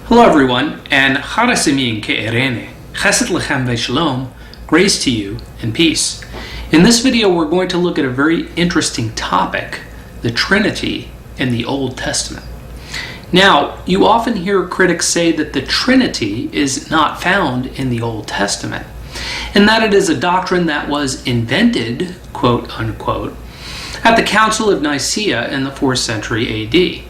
Hello everyone, and Charasimim Ke'erene, Chesed Lechem Ve'Shalom, grace to you and peace. In this video we're going to look at a very interesting topic, the Trinity in the Old Testament. Now, you often hear critics say that the Trinity is not found in the Old Testament, and that it is a doctrine that was invented, quote unquote, at the Council of Nicaea in the 4th century AD.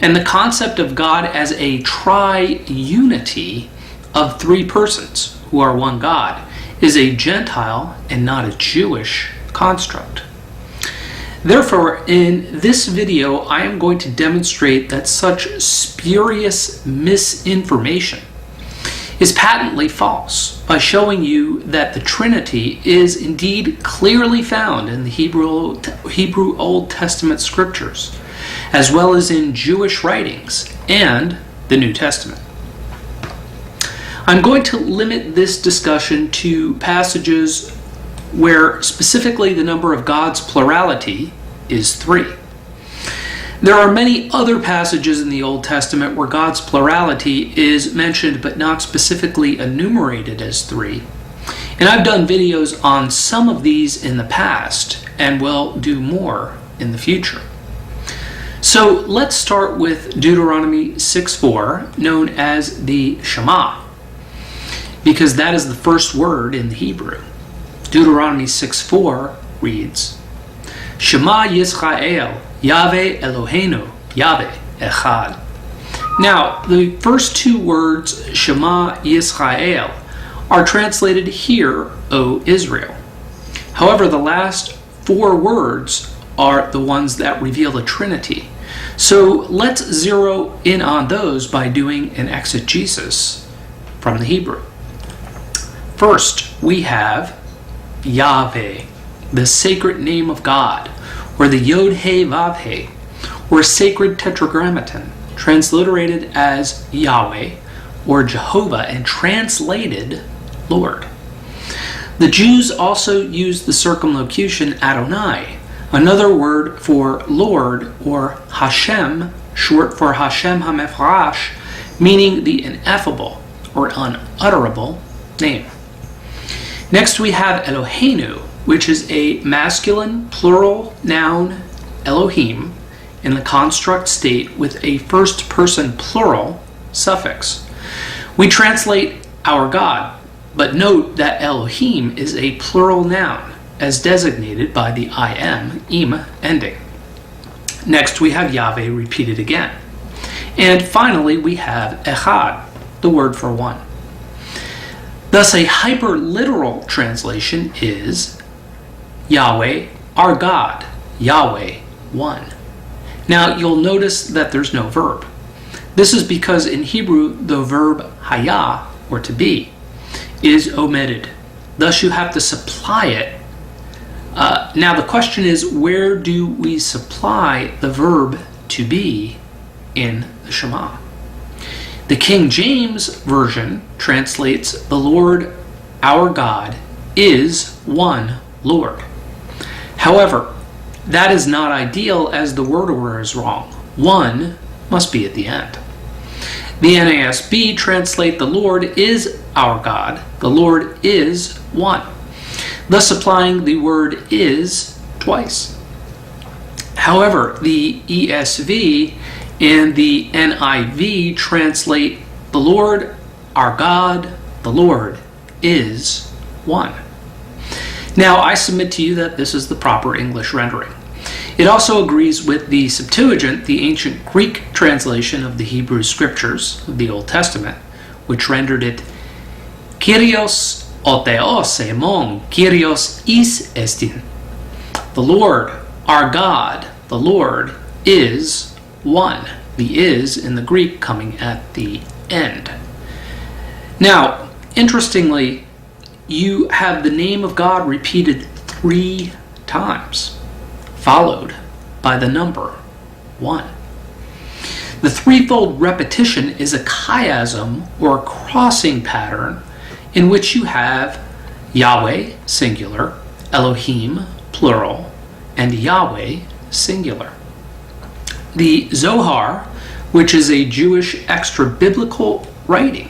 And the concept of God as a tri-unity of three persons who are one God is a Gentile and not a Jewish construct. Therefore, in this video, I am going to demonstrate that such spurious misinformation is patently false by showing you that the Trinity is indeed clearly found in the Hebrew Old Testament scriptures, as well as in Jewish writings and the New Testament. I'm going to limit this discussion to passages where specifically the number of God's plurality is 3. There are many other passages in the Old Testament where God's plurality is mentioned but not specifically enumerated as 3. And I've done videos on some of these in the past and will do more in the future. So let's start with Deuteronomy 6:4, known as the Shema, because that is the first word in the Hebrew. Deuteronomy 6:4 reads, Shema Yisrael, Yahweh Eloheinu, Yahweh Echad. Now, the first two words, Shema Yisrael, are translated, Hear, O Israel. However, the last 4 words are the ones that reveal the Trinity. So let's zero in on those by doing an exegesis from the Hebrew. First, we have Yahweh, the sacred name of God, or the Yod-He Vav-He, or sacred tetragrammaton, transliterated as Yahweh, or Jehovah, and translated Lord. The Jews also used the circumlocution Adonai, another word for Lord, or Hashem, short for Hashem HaMefarash, meaning the ineffable or unutterable name. Next we have Eloheinu, which is a masculine plural noun Elohim in the construct state with a first person plural suffix. We translate our God, but note that Elohim is a plural noun as designated by the im ending. Next we have Yahweh repeated again. And finally we have Echad, the word for one. Thus a hyperliteral translation is Yahweh, our God, Yahweh, one. Now you'll notice that there's no verb. This is because in Hebrew the verb haya, or to be, is omitted. Thus you have to supply it. Now the question is, where do we supply the verb to be in the Shema? The King James Version translates, the Lord our God is one Lord. However, that is not ideal as the word order is wrong. One must be at the end. The NASB translate, the Lord is our God, the Lord is one, thus applying the word is twice. However, the ESV and the NIV translate, the Lord our God, the Lord is one. Now, I submit to you that this is the proper English rendering. It also agrees with the Septuagint, the ancient Greek translation of the Hebrew scriptures of the Old Testament, which rendered it Kyrios o Theos emon, Kyrios is estin. The Lord, our God, the Lord is one. The is in the Greek coming at the end. Now, interestingly, you have the name of God repeated 3 times, followed by the number 1. The threefold repetition is a chiasm or crossing pattern in which you have Yahweh, singular, Elohim, plural, and Yahweh, singular. The Zohar which is a Jewish extra-biblical writing,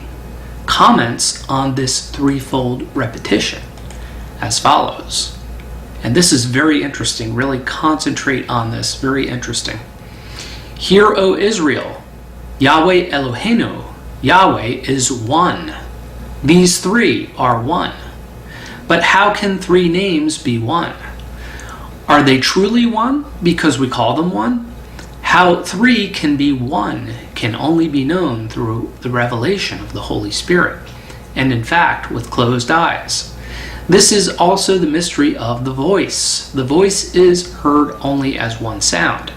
comments on this threefold repetition as follows. And this is very interesting. Really concentrate on this. Very interesting. Hear, O Israel, Yahweh Eloheinu, Yahweh is one. These three are one. But how can three names be one? Are they truly one because we call them one? How three can be one can only be known through the revelation of the Holy Spirit, and in fact with closed eyes. This is also the mystery of the voice. The voice is heard only as one sound,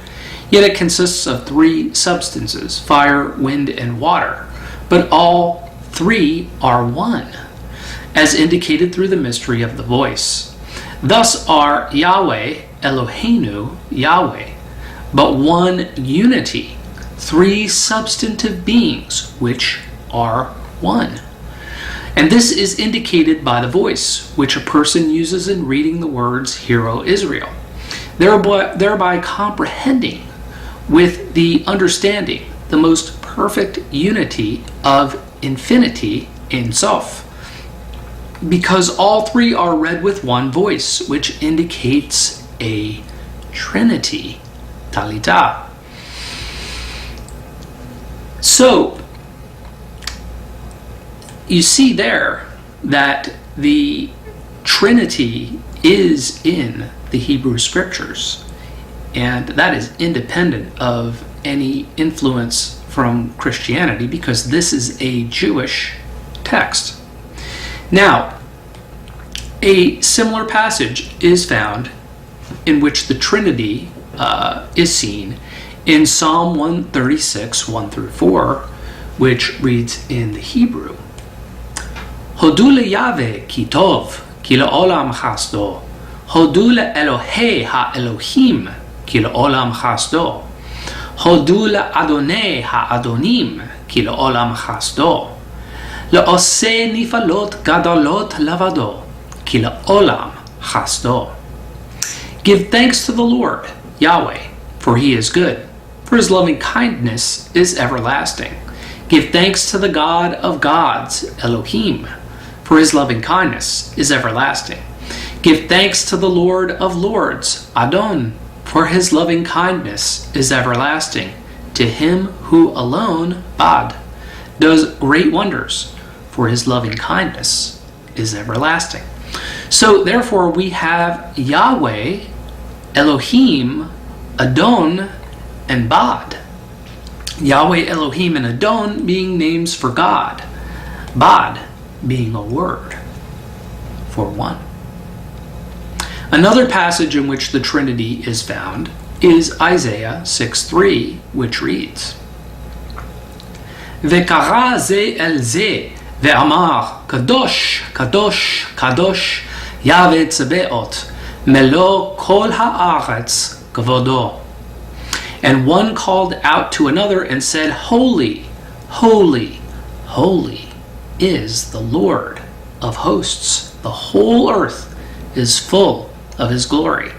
yet it consists of three substances, fire, wind, and water, but all three are one, as indicated through the mystery of the voice. Thus are Yahweh, Eloheinu, Yahweh, but one unity, three substantive beings which are one. And this is indicated by the voice, which a person uses in reading the words, Hear, O Israel, thereby comprehending with the understanding the most perfect unity of infinity in Sof. Because all three are read with one voice, which indicates a Trinity, Talita. So, you see there that the Trinity is in the Hebrew Scriptures, and that is independent of any influence from Christianity, because this is a Jewish text. Now, a similar passage is found in which the Trinity is seen in Psalm 136, 1 through 4, which reads in the Hebrew, Hodu leYahveh ki tov, ki le'olam chasdo. Hodu le'Elohei ha'Elohim, ki le'olam chasdo. Hodu le'Adonai ha'Adonim, ki le'olam chasdo. Le'oseh nifalot gadolot lavado, ki le'olam chasdo. Give thanks to the Lord, Yahweh, for he is good, for his loving kindness is everlasting. Give thanks to the God of gods, Elohim, for his loving kindness is everlasting. Give thanks to the Lord of lords, Adon, for his loving kindness is everlasting. To him who alone, Bad, does great wonders, for his loving kindness is everlasting. So therefore we have Yahweh, Elohim, Adon, and Bad. Yahweh, Elohim, and Adon being names for God. Bad being a word for one. Another passage in which the Trinity is found is Isaiah 6:3, which reads, V'kara ze el ze, ve'amar, Kadosh, Kadosh, Kadosh, Yahweh Tzebeot, Melo kol ha'aretz kavodo. And one called out to another and said, Holy, holy, holy is the Lord of hosts. The whole earth is full of his glory.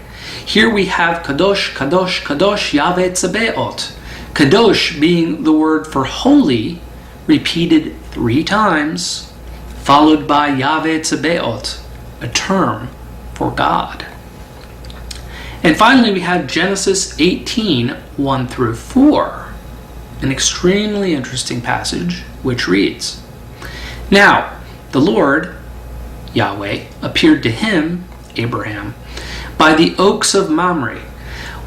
Here we have Kadosh, Kadosh, Kadosh, Yahweh Tzebeot. Kadosh being the word for holy, repeated 3 times, followed by Yahweh Tzebeot, a term for God. And finally we have Genesis 18, 1 through 4, an extremely interesting passage which reads, Now the Lord, Yahweh, appeared to him, Abraham, by the oaks of Mamre,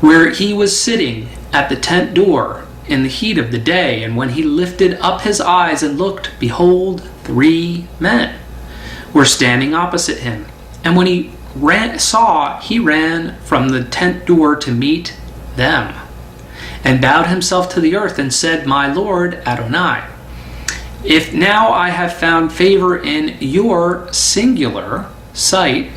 where he was sitting at the tent door in the heat of the day. And when he lifted up his eyes and looked, behold, 3 men were standing opposite him. And when he ran from the tent door to meet them, and bowed himself to the earth and said, My Lord Adonai, if now I have found favor in your singular sight,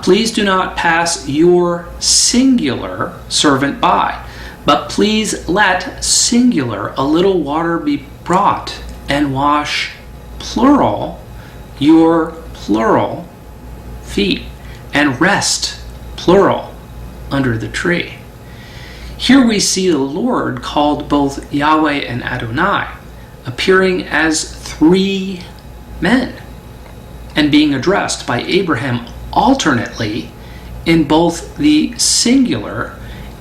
please do not pass your singular servant by, but please let singular a little water be brought and wash plural your plural feet, and rest plural under the tree. Here we see the Lord called both Yahweh and Adonai, appearing as three men and being addressed by Abraham alternately in both the singular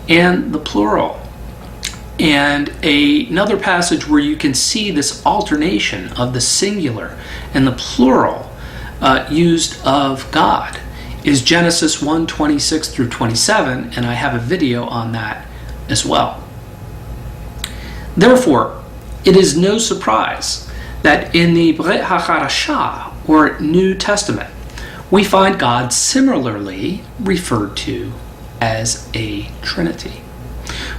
and the plural. And another passage where you can see this alternation of the singular and the plural used of God is Genesis 1:26 through 27, and I have a video on that as well. Therefore, it is no surprise that in the Brit HaCharashah, or New Testament, we find God similarly referred to as a Trinity.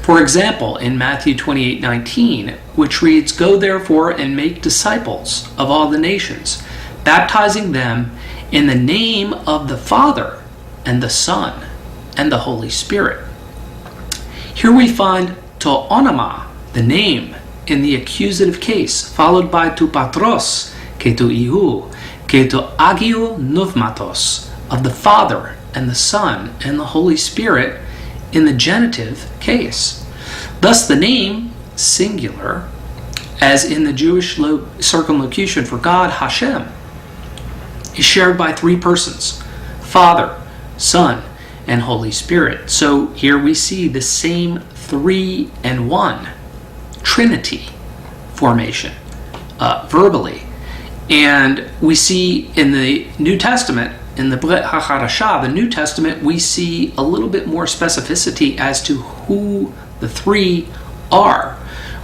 For example, in Matthew 28:19, which reads, "Go therefore and make disciples of all the nations, baptizing them in the name of the Father and the Son and the Holy Spirit." Here we find to onoma, the name, in the accusative case, followed by to patros, ke to iou, ke to agio pneumatos, of the Father and the Son and the Holy Spirit in the genitive case. Thus the name, singular, as in the Jewish circumlocution for God, Hashem, is shared by three persons: Father, Son, and Holy Spirit. So here we see the same three and one Trinity formation verbally. And we see in the New Testament, in the Brit HaCharashah, the New Testament, we see a little bit more specificity as to who the three are.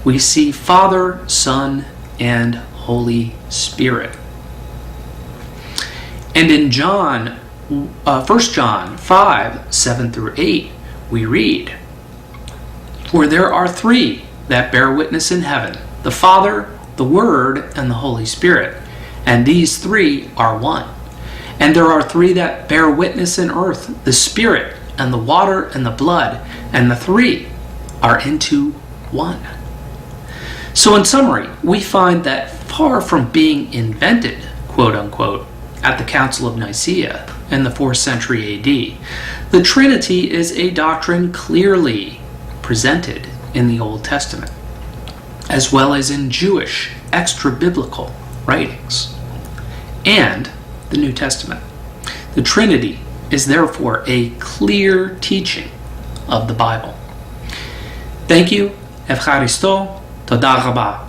We see Father, Son, and Holy Spirit. And in 1 John 5:7 through 8, we read, "For there are three that bear witness in heaven, the Father, the Word, and the Holy Spirit, and these three are one. And there are three that bear witness in earth, the Spirit, and the water, and the blood, and the three are into one." So in summary, we find that far from being invented, quote unquote, at the Council of Nicaea in the 4th century AD, the Trinity is a doctrine clearly presented in the Old Testament, as well as in Jewish extra-biblical writings and the New Testament. The Trinity is therefore a clear teaching of the Bible. Thank you. Evcharisto. Toda rabah.